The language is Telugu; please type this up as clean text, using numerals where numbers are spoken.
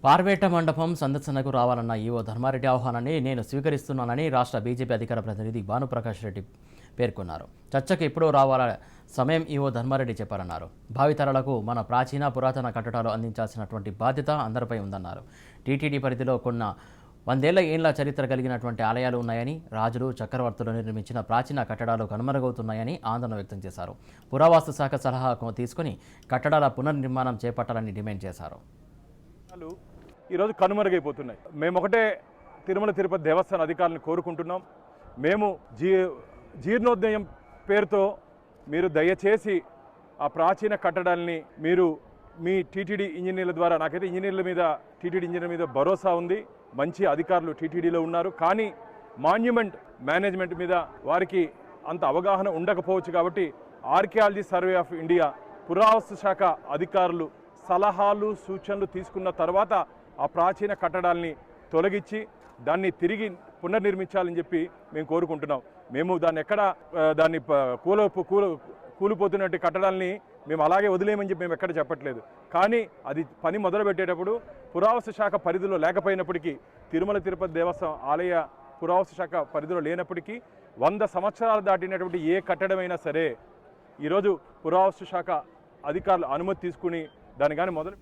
పార్వేట మండపం సందర్శనకు రావాలన్న ఈవో ధర్మారెడ్డి ఆహ్వానాన్ని నేను స్వీకరిస్తున్నానని రాష్ట్ర బీజేపీ అధికార ప్రతినిధి భానుప్రకాష్ రెడ్డి పేర్కొన్నారు. చర్చకు ఎప్పుడూ రావాల సమయం ఈవో ధర్మారెడ్డి చెప్పారన్నారు. భావితరాలకు మన ప్రాచీన పురాతన కట్టడాలు అందించాల్సినటువంటి బాధ్యత అందరిపై ఉందన్నారు. టీటీడీ పరిధిలో కొన్న 100 ఏళ్ల చరిత్ర కలిగినటువంటి ఆలయాలు ఉన్నాయని, రాజులు చక్రవర్తులు నిర్మించిన ప్రాచీన కట్టడాలు కనుమరుగవుతున్నాయని ఆందోళన వ్యక్తం చేశారు. పురావస్తు శాఖ సలహా తీసుకుని కట్టడాల పునర్నిర్మాణం చేపట్టాలని డిమాండ్ చేశారు. ఈరోజు కనుమరుగైపోతున్నాయి. మేము ఒకటే తిరుమల తిరుపతి దేవస్థాన అధికారులను కోరుకుంటున్నాం. మేము జీర్ణోదయం పేరుతో మీరు దయచేసి ఆ ప్రాచీన కట్టడాల్ని మీరు మీ టీటీడీ ఇంజనీర్ల ద్వారా, నాకైతే టీటీడీ ఇంజనీర్ల మీద భరోసా ఉంది. మంచి అధికారులు టీటీడీలో ఉన్నారు. కానీ మాన్యుమెంట్ మేనేజ్మెంట్ మీద వారికి అంత అవగాహన ఉండకపోవచ్చు. కాబట్టి ఆర్కియాలజీ సర్వే ఆఫ్ ఇండియా పురావస్తు శాఖ అధికారులు సలహాలు సూచనలు తీసుకున్న తర్వాత ఆ ప్రాచీన కట్టడాల్ని తొలగించి దాన్ని తిరిగి పునర్నిర్మించాలని చెప్పి మేము కోరుకుంటున్నాం. మేము దాన్ని కూలిపోతున్నట్టు కట్టడాల్ని మేము అలాగే వదిలేయమని చెప్పి మేము ఎక్కడ చెప్పట్లేదు. కానీ అది పని మొదలుపెట్టేటప్పుడు పురావస్తు శాఖ పరిధిలో లేకపోయినప్పటికీ, తిరుమల తిరుపతి దేవస్థానం ఆలయ పురావస్తు శాఖ పరిధిలో లేనప్పటికీ 100 సంవత్సరాలు దాటినటువంటి ఏ కట్టడమైనా సరే ఈరోజు పురావస్తు శాఖ అధికారులు అనుమతి తీసుకుని దాన్ని కానీ మొదలు